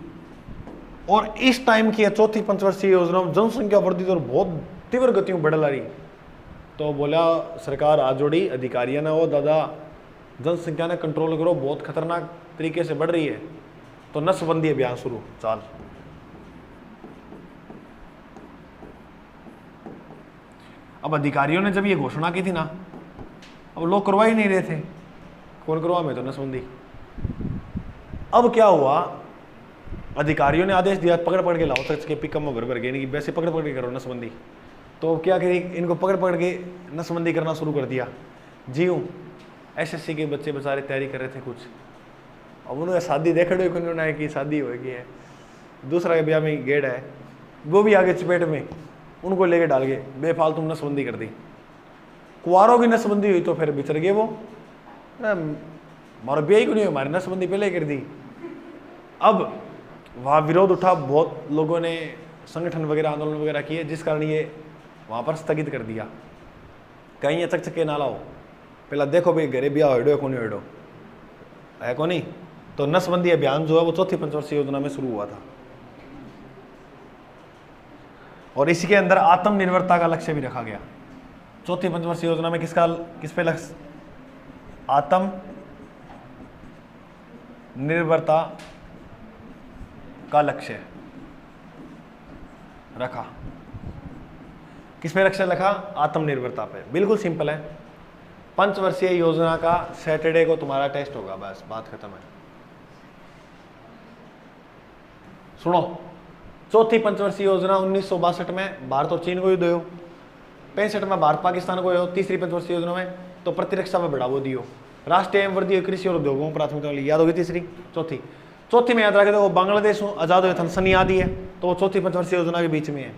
और इस टाइम की चौथी पंचवर्षीय योजना में जनसंख्या वृद्धि और बहुत तीव्र गतियों बढ़ रही। तो बोला सरकार हाथ जोड़ी अधिकारियों ने, वो दादा जनसंख्या ने कंट्रोल करो, बहुत खतरनाक तरीके से बढ़ रही है। तो नसबंदी अभियान शुरू। चाल अब अधिकारियों ने जब ये घोषणा की थी ना, अब लोग करवा ही नहीं रहे थे। कौन करवा? में तो नसबंदी। अब क्या हुआ, अधिकारियों ने आदेश दिया पकड़ पकड़ के लाओ, सच के पिकअप में भर गए, वैसे पकड़ पकड़ के करो नसबंदी। तो क्या करी, इनको पकड़ पकड़ के नसबंदी करना शुरू कर दिया। जीव एसएससी के बच्चे बेचारे तैयारी कर रहे थे कुछ, अब उन्होंने शादी देख रहे उन्होंने कि शादी होगी है, दूसरा के ब्याह में गेड़ है, वो भी आगे चपेट में, उनको लेके डाल गए, बेफालतू नसबंदी कर दी। कुआरों की नसबंदी हुई तो फिर बिछड़ गए वो, हमारा ब्याह ही क्यों नहीं, हमारी नसबंदी पहले कर दी। अब वहाँ विरोध उठा, बहुत लोगों ने संगठन वगैरह आंदोलन वगैरह किए, जिस कारण ये वहाँ पर स्थगित कर दिया। कहीं चकचके ना लाओ, पहला देखो भाई घरे ब्याह हेडो को नहीं हेडो है को नहीं। तो नसबंदी अभियान जो है वो चौथी पंचवर्षीय योजना में शुरू हुआ था। और इसी के अंदर आत्मनिर्भरता का लक्ष्य भी रखा गया। चौथी पंचवर्षीय योजना में किस पे लक्ष्य? आत्मनिर्भरता का लक्ष्य रखा। किस पे लक्ष्य रखा? आत्मनिर्भरता पे। बिल्कुल सिंपल है। पंचवर्षीय योजना का सैटरडे को तुम्हारा टेस्ट होगा, बस बात खत्म है। सुनो, चौथी पंचवर्षीय योजना 1962 में भारत और चीन को युद्ध हो, 65 में भारत पाकिस्तान को हो। तीसरी पंचवर्षीय योजना में तो प्रतिरक्षा में बढ़ावा दियो, राष्ट्रीय एवं वर्दी कृषि और उद्योगों को प्राथमिकता ली। याद होगी तीसरी? चौथी में याद रखे तो वो बांग्लादेश आजाद हुए थे, सन याद ही है, तो वो चौथी पंचवर्षीय योजना के बीच में है।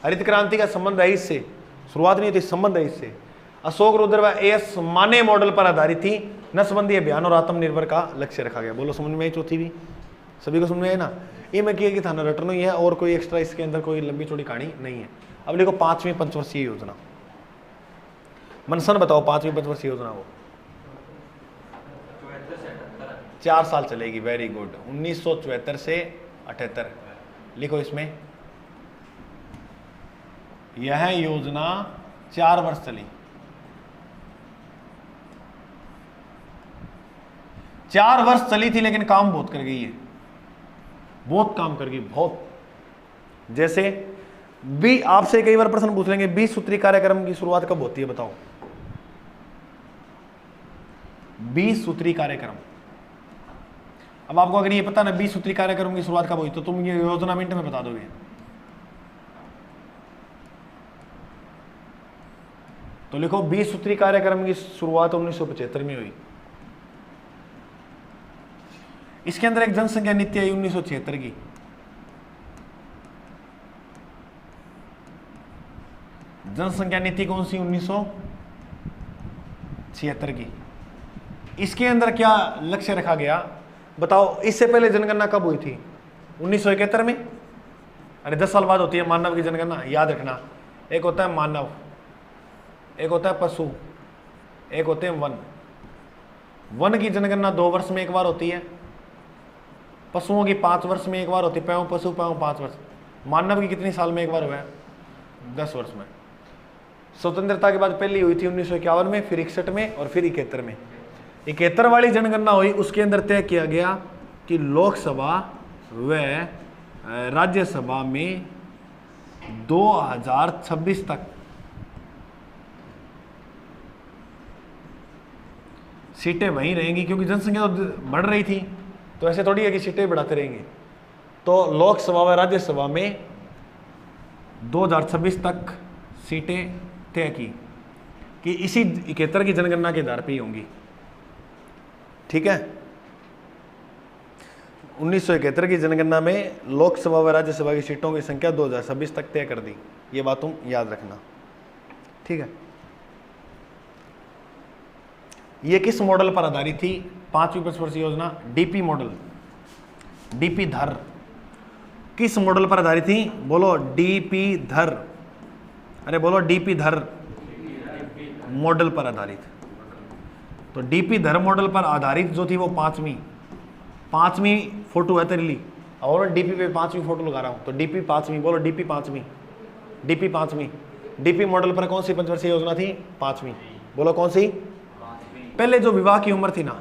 हरित क्रांति का संबंध है इससे, शुरुआत नहीं थी, संबंध है इससे। अशोक रुद्र व एएस माने मॉडल पर आधारित थी। नसबंदी अभियान और आत्मनिर्भर का लक्ष्य रखा गया। बोलो समझ में आई? चौथी भी सभी को समझ में आई ना? ये मैं किया कि थाना रटनो ही है, और कोई एक्स्ट्रा इसके अंदर कोई लंबी चौड़ी कहानी नहीं है। अब देखो पांचवी पंचवर्षीय योजना, मनसन बताओ पांचवी पंचवर्षीय योजना वो 4 साल चलेगी। Very good. 1974 से 78 लिखो इसमें। यह योजना 4 वर्ष चली। 4 वर्ष चली थी, लेकिन काम बहुत कर गई है, बहुत काम कर गई, बहुत। जैसे बी आपसे कई बार प्रश्न पूछ लेंगे 20 सूत्री कार्यक्रम की शुरुआत कब होती है बताओ। 20 सूत्री कार्यक्रम। अब आपको अगर ये पता ना 20 सूत्री कार्यक्रम की शुरुआत कब हुई तो तुम ये योजना मिनट में बता दोगे। तो लिखो 20 सूत्री कार्यक्रम की शुरुआत 1975 में हुई। इसके अंदर एक जनसंख्या नीति आई 1976 की। जनसंख्या नीति कौन सी 1976 की। इसके अंदर क्या लक्ष्य रखा गया बताओ। इससे पहले जनगणना कब हुई थी 1971 में। अरे 10 साल बाद होती है मानव की जनगणना, याद रखना। एक होता है मानव, एक होता है पशु, एक होते हैं वन। वन की जनगणना 2 वर्ष में एक बार होती है, पशुओं की 5 वर्ष में एक बार होती है, पैव पशु पैव 5 वर्ष। मानव की कितनी साल में एक बार हुआ है 10 वर्ष में। स्वतंत्रता के बाद पहली हुई थी 1951 में, फिर 61 में और फिर 71 में। 71 वाली जनगणना हुई, उसके अंदर तय किया गया कि लोकसभा व राज्यसभा में 2026 तक सीटें वहीं रहेंगी, क्योंकि जनसंख्या तो बढ़ रही थी, तो ऐसे थोड़ी है कि सीटें बढ़ाते रहेंगे। तो लोकसभा व राज्यसभा में 2026 तक सीटें तय की कि इसी 71 की जनगणना के आधार पर ही होंगी। ठीक है, 1971 की जनगणना में लोकसभा व राज्यसभा की सीटों की संख्या 2026 तक तय कर दी। ये बात तुम याद रखना। ठीक है, ये किस मॉडल पर आधारित थी 5वीं पंचवर्षीय योजना? डीपी मॉडल, डीपी धर। किस मॉडल पर आधारित थी? बोलो डीपी धर। अरे बोलो डीपी धर मॉडल पर आधारित। तो डीपी धर मॉडल पर आधारित जो थी वो पांचवी फोटो है तेरे लिए, और डीपी पे 5वीं फोटो लगा रहा हूं। तो डीपी 5वीं, बोलो डीपी 5वीं, डीपी 5वीं। डीपी मॉडल पर कौन सी पंचवर्षीय योजना थी? 5वीं। बोलो कौन सी? पहले जो विवाह की उम्र थी ना,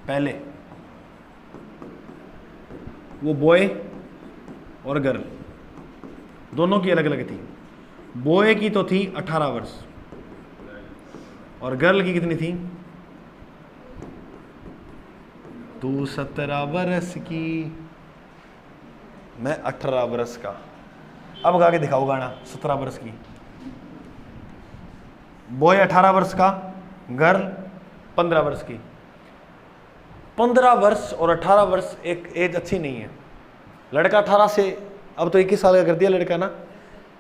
पहले वो बॉय और गर्ल दोनों की अलग अलग थी। बॉय की तो थी 18 वर्ष और गर्ल की कितनी थी? तू 17 वर्ष की, मैं 18 वर्ष का। अब गा के दिखाओ गाना 17 वर्ष की। बॉय 18 वर्ष का, गर्ल 15 वर्ष की। 15 वर्ष और 18 वर्ष एक एज अच्छी नहीं है। लड़का 18 से अब तो 21 साल का कर दिया लड़का ना,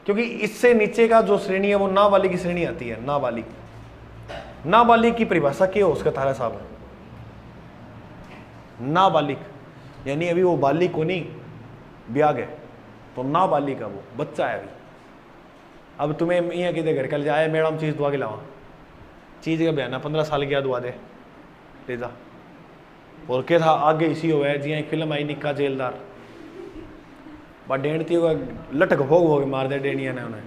क्योंकि इससे नीचे का जो श्रेणी है वो नाबालिग की श्रेणी आती है। नाबालिग, नाबालिग की परिभाषा क्या हो उसका थारा साहब? नाबालिग यानी अभी वो बालिग को नहीं, ब्याह है, तो नाबालिग है, वो बच्चा है अभी। अब तुम्हें यहाँ किधर घर कल जाए मैडम चीज़ दुआ के लावा, चीज़ का बयाना 15 साल की दुआ दे ले जा। और क्या था आगे इसी हो है जी, एक फिल्म आई निक्का जेलदार, बा डेंटती होगा लटक भोग हो मार दे डेनिया ने उन्हें।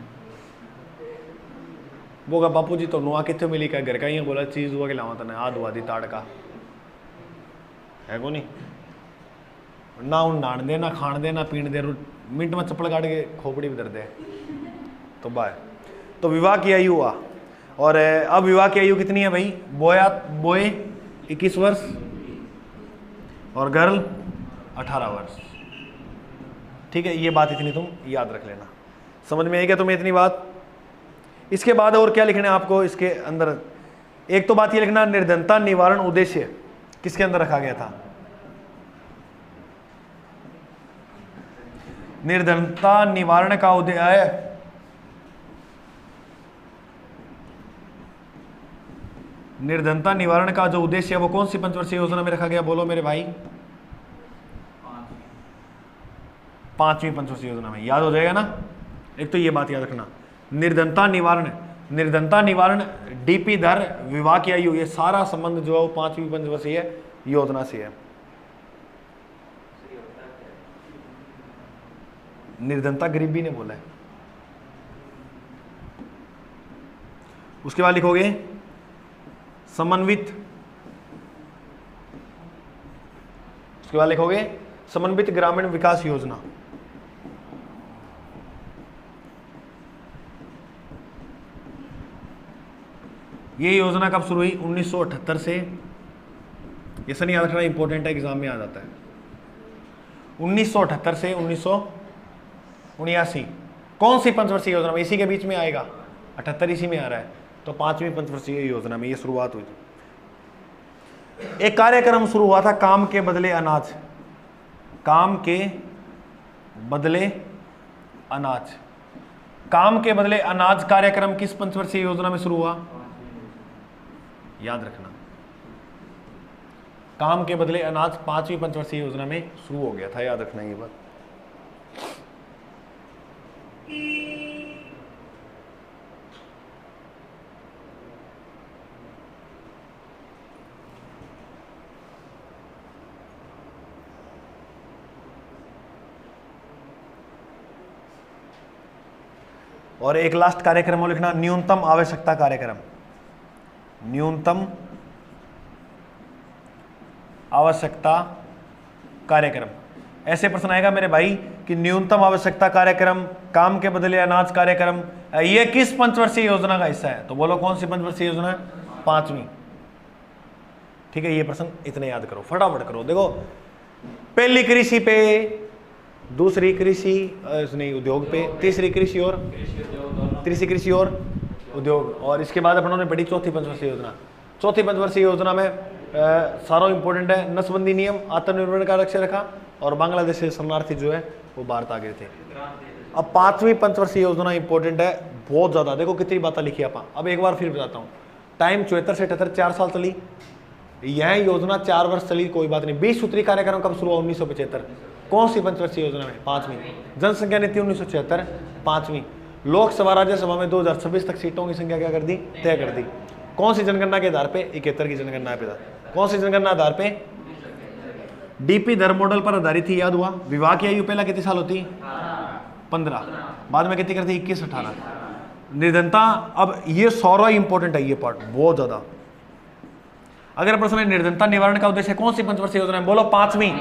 वो कहा बापू जी तो नुआ कितने मिली का घर का ही बोला चीज़ दुआ के लावा तने आ दुआ दी ताड़ का है को नहीं ना, उन नान दे ना खान दे ना पीन दे, मिनट में चप्पल काट के खोपड़ी भी दर्द है। तो बाय तो विवाह की आयु हुआ। और अब विवाह की आयु कितनी है भाई? बॉय 21 वर्ष और गर्ल 18 वर्ष। ठीक है, ये बात इतनी तुम याद रख लेना। समझ में आई क्या तुम्हें इतनी बात? इसके बाद और क्या लिखना है आपको इसके अंदर? एक तो बात ये लिखना, निर्धनता निवारण उद्देश्य किसके अंदर रखा गया था? निर्धनता निवारण का उद्देश्य है निर्धनता निवारण का जो उद्देश्य है वो कौन सी पंचवर्षीय योजना में रखा गया? बोलो मेरे भाई। 5वीं पंचवर्षीय योजना में। याद हो जाएगा ना? एक तो ये बात याद रखना, निर्धनता निवारण, डीपी दर, विवाह की आयु, ये सारा संबंध जो है वो 5वीं पंचवर्षीय योजना से है। निर्धनता गरीबी ने बोला है। उसके बाद लिखोगे समन्वित, उसके बाद लिखोगे समन्वित ग्रामीण विकास योजना, ये योजना कब शुरू हुई? 1978 से। ये सनी याद रखना इंपॉर्टेंट है, एग्जाम में आ जाता है। 1978 से 1979। कौन सी पंचवर्षीय योजना में? इसी के बीच में आएगा, 78 इसी में आ रहा है, तो 5वीं पंचवर्षीय योजना में ये शुरुआत हुई थी। एक कार्यक्रम शुरू हुआ था, काम के बदले अनाज। काम के बदले अनाज, काम के बदले अनाज कार्यक्रम किस पंचवर्षीय योजना में शुरू हुआ? याद रखना, काम के बदले अनाज 5वीं पंचवर्षीय योजना में शुरू हो गया था, याद रखना ये बात। और एक लास्ट कार्यक्रम और लिखना, न्यूनतम आवश्यकता कार्यक्रम। न्यूनतम आवश्यकता कार्यक्रम। ऐसे प्रश्न आएगा मेरे भाई कि न्यूनतम आवश्यकता कार्यक्रम, काम के बदले अनाज कार्यक्रम, ये किस पंचवर्षीय योजना का हिस्सा है? तो बोलो कौन सी पंचवर्षीय योजना है? 5वीं। ठीक है, ये प्रश्न इतने याद करो, फटाफट करो। देखो, पहली कृषि पे, दूसरी कृषि नहीं उद्योग पे, तीसरी कृषि और उद्योग, और इसके बाद अपनों ने पढ़ी चौथी पंचवर्षीय योजना। चौथी पंचवर्षीय योजना में सारा इंपॉर्टेंट है, नसबंदी नियम, आत्मनिर्भर का लक्ष्य रखा, और बांग्लादेश से शरणार्थी जो है वो भारत आ गए थे। अब 5वीं पंचवर्षीय योजना इंपॉर्टेंट है बहुत ज्यादा। देखो कितनी बातें लिखी आप। अब एक बार फिर बताता हूँ, टाइम 74 से 78, 4 साल चली यह योजना, 4 वर्ष चली, कोई बात नहीं। 20 सूत्री कार्यक्रम कब शुरू हुआ? 1975। कौन सी पंचवर्षीय योजना में? 5वीं। जनसंख्या नीति 1976, 5वीं। लोकसभा राज्यसभा में 2026 तक सीटों की संख्या क्या कर दी? तय कर दी। कौन सी जनगणना के आधार पे? 71 की जनगणना पे। कौन सी जनगणना आधार पे? डीपी दर मॉडल पर आधारित थी, याद हुआ। विवाह की आयु पहला कितनी साल होती? 15, बाद में कितनी करती? 21, 18। निर्धनता, अब ये सारा इंपॉर्टेंट है, ये पार्ट बहुत ज्यादा। अगर प्रश्न है निर्धनता निवारण का उद्देश्य कौन सी पंचवर्षीय योजना है? बोलो 5वीं।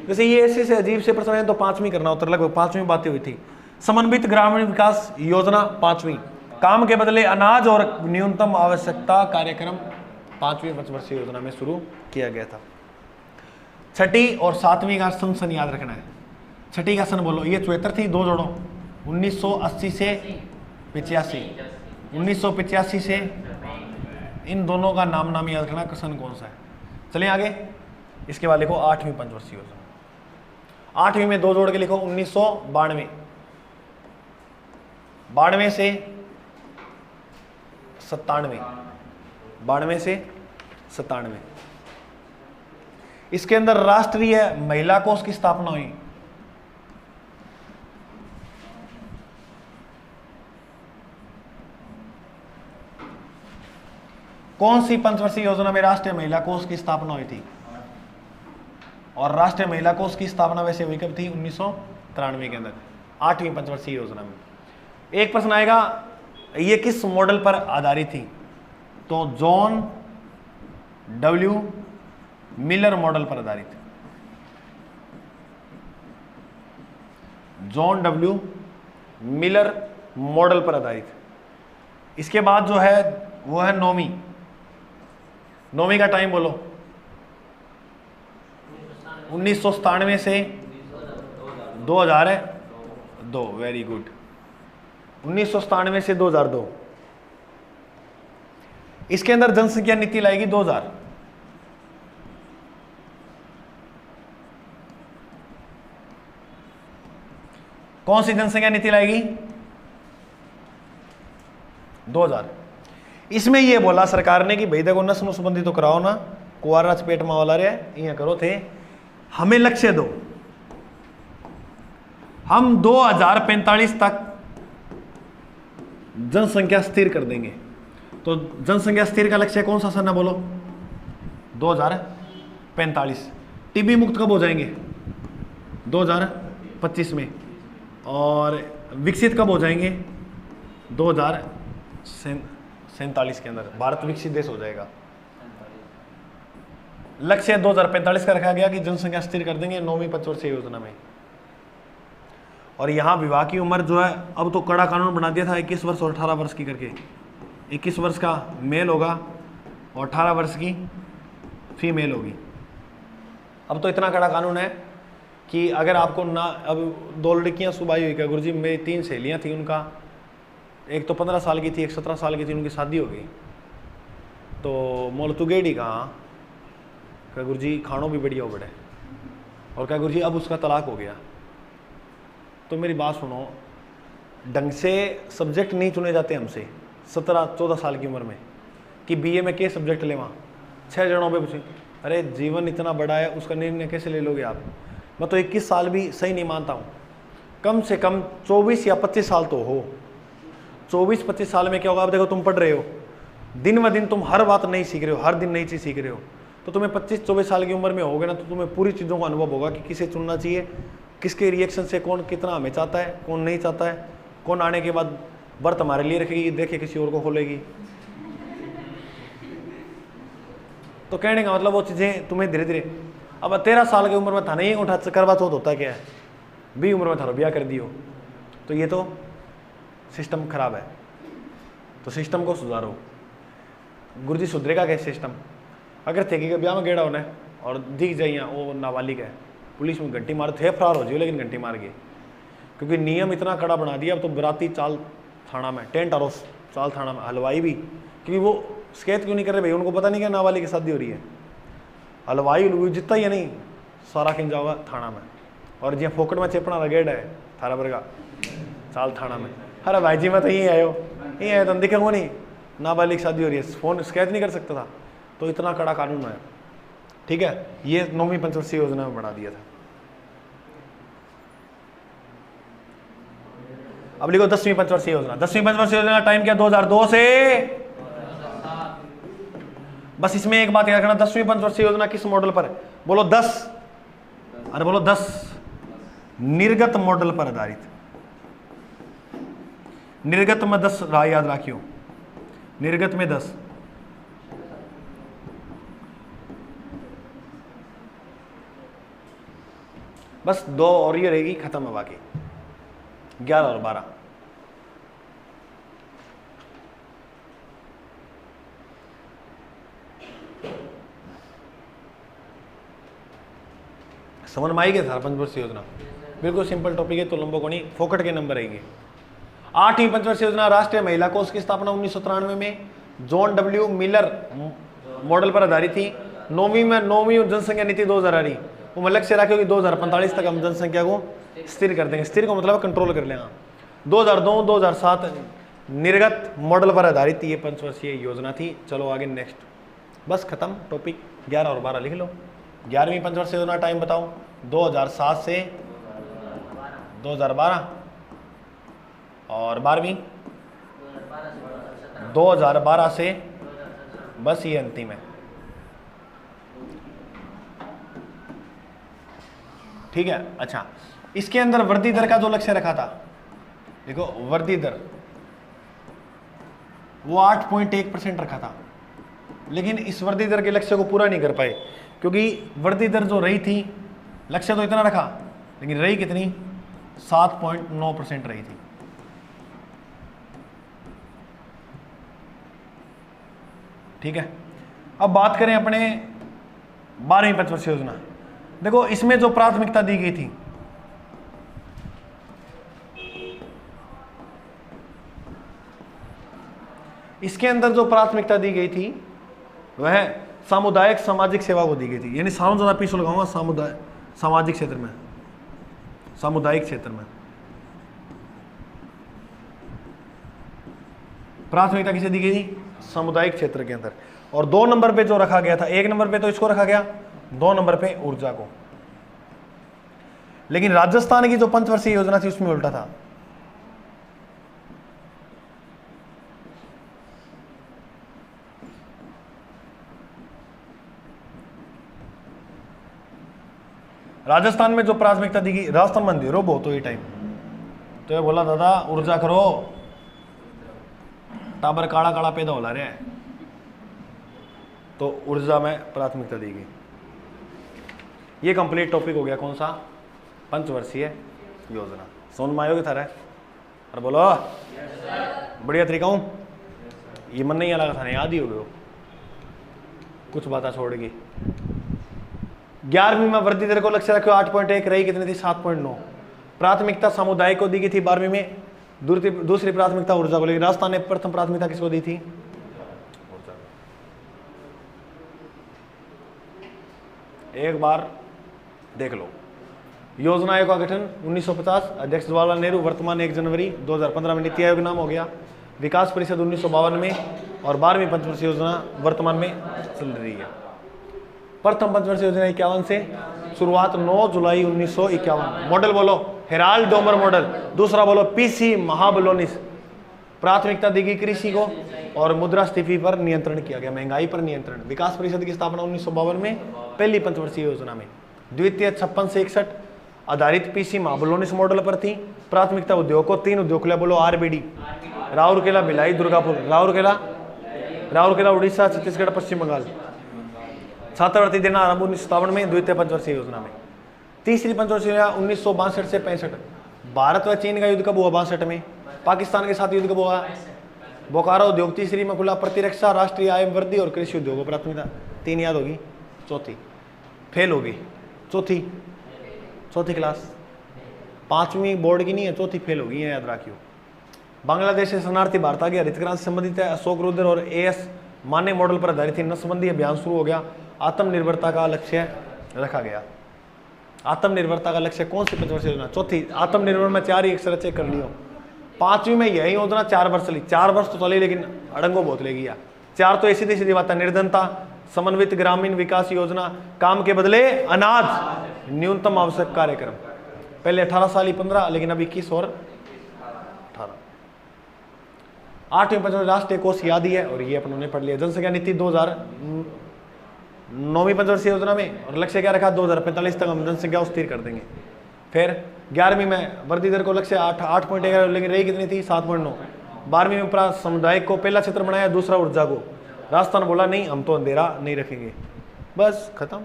जैसे ये ऐसे से अजीब से प्रश्न है तो 5वीं करना उत्तर, लगभग 5वीं बातें हुई थी। समन्वित ग्रामीण विकास योजना 5वीं। काम के बदले अनाज और न्यूनतम आवश्यकता कार्यक्रम 5वीं पंचवर्षीय योजना में शुरू किया गया था। छठी और 7वीं का सन याद रखना है। छठी का सन बोलो, ये 74 थी, 2 जोड़ो, 1980 से 85, 1985 से, इन दोनों का नाम याद रखना, सन कौन सा है। चलिए आगे, इसके बाद लिखो 8वीं पंचवर्षीय योजना। 8वीं में 2 जोड़ के लिखो, 1992, 92 से 97, 92 से 97। इसके अंदर राष्ट्रीय महिला कोष की स्थापना हुई। कौन सी पंचवर्षीय योजना में राष्ट्रीय महिला कोष की स्थापना हुई थी? और राष्ट्रीय महिला कोष की स्थापना वैसे हुई कब थी? 1993 के अंदर, 8वीं पंचवर्षीय योजना में। एक प्रश्न आएगा, ये किस मॉडल पर आधारित थी? तो जॉन डब्ल्यू मिलर मॉडल पर आधारित। जॉन डब्ल्यू मिलर मॉडल पर आधारित। इसके बाद जो है वो है 9वीं का टाइम बोलो, 1997 से 2002। वेरी गुड, 1997 से 2002। इसके अंदर जनसंख्या नीति लाएगी 2000। कौन सी जनसंख्या नीति लाएगी? 2000। इसमें यह बोला सरकार ने कि भाई देखो नस्ल नुस्बंदी तो कराओ ना, कुआरा चपेट में वाला रहे ये करो थे, हमें लक्ष्य दो, हम 2045 तक जनसंख्या स्थिर कर देंगे। तो जनसंख्या स्थिर का लक्ष्य कौन सा सन है बोलो? 2045। टीबी मुक्त कब हो जाएंगे? 2025 में। और विकसित कब हो जाएंगे? 2047 के अंदर भारत विकसित देश हो जाएगा। लक्ष्य 2045 का रखा गया कि जनसंख्या स्थिर कर देंगे 9वीं पंचवर्षीय योजना में। और यहाँ विवाह की उम्र जो है अब तो कड़ा कानून बना दिया था 21 वर्ष और 18 वर्ष की करके, 21 वर्ष का मेल होगा और 18 वर्ष की फीमेल होगी। अब तो इतना कड़ा कानून है कि अगर आपको ना, अब 2 लड़कियाँ सुबाई हुई क्या गुरुजी, मेरी 3 सहेलियाँ थी, उनका एक तो 15 साल की थी, एक 17 साल की थी, उनकी शादी हो गई, तो मोल तू गेड़ी कहाँ, क्या गुरुजी खानों भी बढ़िया हो बड़े, और क्या गुरुजी अब उसका तलाक हो गया। तो मेरी बात सुनो, ढंग से सब्जेक्ट नहीं चुने जाते हमसे 17-14 साल की उम्र में कि बीए में के सब्जेक्ट ले, वहाँ 6 जनों पे पूछे, अरे जीवन इतना बड़ा है, उसका निर्णय कैसे ले लोगे आप। मैं तो 21 साल भी सही नहीं मानता हूँ, कम से कम 24 या 25 साल तो हो। 24-25 साल में क्या होगा, अब देखो तुम पढ़ रहे हो, दिन ब दिन तुम हर बात नहीं सीख रहे हो, हर दिन नई चीज़ सीख रहे हो, तो तुम्हें 25-24 साल की उम्र में होगे ना, तो तुम्हें पूरी चीज़ों का अनुभव होगा कि किसे चुनना चाहिए, किसके रिएक्शन से कौन कितना हमें चाहता है, कौन नहीं चाहता है, कौन आने के बाद व्रत हमारे लिए रखेगी, देखे किसी और को खोलेगी। तो कहने का मतलब वो चीज़ें तुम्हें धीरे धीरे, अब 13 साल की उम्र में था नहीं उठा करवा चौथ होता क्या है, 20 उम्र में थारो ब्याह कर दियो, तो ये तो सिस्टम खराब है। तो सिस्टम को सुधारो। गुरुजी सुधरेगा कैसे सिस्टम, अगर थे कि ब्याह में गेड़ा होना है और दिख जाइए वो नाबालिग है, पुलिस में घंटी मार थे फरार हो जाइए, लेकिन घंटी मार गए, क्योंकि नियम इतना कड़ा बना दिया। अब तो बराती चाल थाना में, टेंट और चाल थाना में, हलवाई भी, क्योंकि वो शिकायत क्यों नहीं कर रहे भाई, उनको पता नहीं क्या नाबालिग की शादी हो रही है, हलवाई जितना ही नहीं सारा खिंच जाओगा थाना में। और जिया फोकट में चेपना गेड है थारा वर्गा चाल थाना में, अरे भाई जी मैं तो यहीं आयो, यहीं आया तो दिखेंगे नहीं, नाबालिग शादी हो रही है, फोन शिकायत नहीं कर सकता था। तो इतना कड़ा कानून है, ठीक है, ये 9वीं पंचवर्षीय योजना में बना दिया था। अब लिखो 10वीं पंचवर्षीय योजना। 10वीं पंचवर्षीय योजना का टाइम क्या, 2002 से, बस इसमें एक बात याद रखना, 10वीं पंचवर्षीय योजना किस मॉडल पर है, बोलो 10, अरे बोलो 10, निर्गत मॉडल पर आधारित। निर्गत में 10 याद रखियो, निर्गत में 10, बस 2 और ये रहेगी, खत्म है बाकी 11 और 12। समझ में आई गया था पंचवर्षीय योजना, बिल्कुल सिंपल टॉपिक है, तो लंबो को नहीं, फोकट के नंबर आएंगे। 8वीं पंचवर्षीय योजना राष्ट्रीय महिला कोष की स्थापना 1993 में जॉन डब्ल्यू मिलर मॉडल पर आधारित थी। 9वीं जनसंख्या नीति 2000 आ रही, वो मैं लक्ष्य रखे कि 2045 तक हम जनसंख्या को स्थिर कर देंगे, स्थिर को मतलब कंट्रोल कर लेंगे। 2002-2007 निर्गत मॉडल पर आधारित ये पंचवर्षीय योजना थी। चलो आगे नेक्स्ट, बस खत्म टॉपिक। 11 और 12 लिख लो। 11वीं पंचवर्षीय योजना टाइम बताओ, 2007 से 2012, और 12वीं 2012 से, बस ये अंतिम है, ठीक है। अच्छा, इसके अंदर वृद्धि दर का जो लक्ष्य रखा था, देखो वृद्धि दर वो 8.1% रखा था, लेकिन इस वृद्धि दर के लक्ष्य को पूरा नहीं कर पाए, क्योंकि वृद्धि दर जो रही थी, लक्ष्य तो इतना रखा, लेकिन रही कितनी, 7.9% रही थी। ठीक है, अब बात करें अपने 12वीं पंचवर्षीय योजना। देखो इसमें जो प्राथमिकता दी गई थी, इसके अंदर जो प्राथमिकता दी गई थी वह सामुदायिक सामाजिक सेवा को दी गई थी, यानी साउंड ज्यादा पीछे लगाऊंगा, सामुदायिक सामाजिक क्षेत्र में, सामुदायिक क्षेत्र में प्राथमिकता किसे दी गई थी, सामुदायिक क्षेत्र के अंदर। और 2 नंबर पे जो रखा गया था, 1 नंबर पे तो इसको रखा गया, 2 नंबर पे ऊर्जा को। लेकिन राजस्थान की जो पंचवर्षीय योजना थी उसमें उल्टा था। राजस्थान में जो प्राथमिकता दी गई, राजस्थान मंदिरों बहुत हो ये टाइम, तो ये बोला दादा ऊर्जा करो, टाबर काला काला पैदा हो रहा है, तो ऊर्जा में प्राथमिकता दी गई। ये कंप्लीट टॉपिक हो गया कौन सा, पंचवर्षीय योजना। समझ में आयोगे थारा? अरे बोलो बढ़िया तरीका हूँ, ये मन नहीं लगा था, याद ही हो गए कुछ बातें छोड़ गई। 11वीं में वृद्धि दर को लक्ष्य रखो 8.1, रही कितनी थी 7.9। प्राथमिकता समुदाय को दी गई थी 12वीं में, दूसरी प्राथमिकता ऊर्जा को, लेकिन राजस्थान ने प्रथम प्राथमिकता किसको दी थी? ऊर्जा। एक बार देख लो, योजना आयोग का गठन 1950, अध्यक्ष जवाहरलाल नेहरू, वर्तमान 1 जनवरी 2015 में नीति आयोग नाम हो गया। विकास परिषद 1952 में, और 12वीं पंचवर्षीय योजना वर्तमान में चल रही है। प्रथम पंचवर्षीय योजना 51 से, शुरुआत 9 जुलाई 1951। मॉडल बोलो हेराल्ड डोमर मॉडल, दूसरा बोलो पीसी महाबलोनिस। प्राथमिकता दी गई कृषि को, और मुद्रास्फीति पर नियंत्रण किया गया, महंगाई पर नियंत्रण। विकास परिषद की स्थापना 1952 में, पहली पंचवर्षीय योजना में। द्वितीय 56 से 61 आधारित पीसी महाबलोनिस मॉडल पर थी। प्राथमिकता उद्योग को, 3 उद्योग खुले, बोलो आरबीडी, राउरकेला, भिलाई, दुर्गापुर। राउरकेला उड़ीसा, छत्तीसगढ़, पश्चिम बंगाल। छात्रवृत्ति देना आरंभ 1957 में, द्वितीय पंचवर्षीय योजना में। तीसरी पंचवर्षीय योजना 1962 से 65। भारत व चीन का युद्ध कब हुआ? 62 में। पाकिस्तान के साथ युद्ध कब हुआ? बोकारो उद्योग तीसरी में खुला। प्रतिरक्षा, राष्ट्रीय आय वृद्धि और कृषि उद्योग को प्राथमिकता। 3 याद होगी, चौथी फेल होगी, चौथी क्लास, 5वीं बोर्ड की नहीं है, चौथी फेल होगी, याद रखियो। बांग्लादेश से शरणार्थी भारत आ गया, हरित क्रांति से संबंधित है। अशोक रुद्र और एएस माने मॉडल पर आधारित नस्ल संबंधी अभियान शुरू हो गया। आत्मनिर्भरता का लक्ष्य रखा गया। आत्मनिर्भरता का लक्ष्य कौन सी पंचवर्षीय योजना? चौथी। आत्मनिर्भर में 4 ही अक्षर चेक कर लियो। 5वीं में यही योजना 4 वर्ष चली, 4 वर्ष तो चली, लेकिन अड़ंगो बहुत लेगी यार। 4 तो ऐसी सीधी बात है, निर्धनता, समन्वित ग्रामीण विकास योजना, काम के बदले अनाज, न्यूनतम आवश्यक कार्यक्रम। पहले 18 साल ही 15, लेकिन अब 21 और 18। 8वीं पंचवर्षीय राष्ट्रीय कोष याद ही है, और ये अपन ने पढ़ लिया। जनसंख्या नीति 2009वीं पंचवर्षीय योजना में, और लक्ष्य क्या रखा? 2045 तक हम जनसंख्या स्थिर कर देंगे। फिर 11वीं में वृद्धि दर को लक्ष्य 8.1, लेकिन रही कितनी थी? 7.9। 12वीं में समुदाय को पहला क्षेत्र बनाया, दूसरा ऊर्जा को। राजस्थान बोला नहीं, हम तो अंधेरा नहीं रखेंगे, बस खत्म,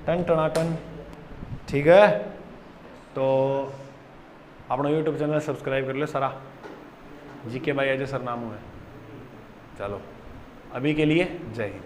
टन टनाटन। ठीक है, तो अपना यूट्यूब चैनल सब्सक्राइब कर लो सारा। जीके भाई अजय सर नाम है। चलो अभी के लिए जय हिंद।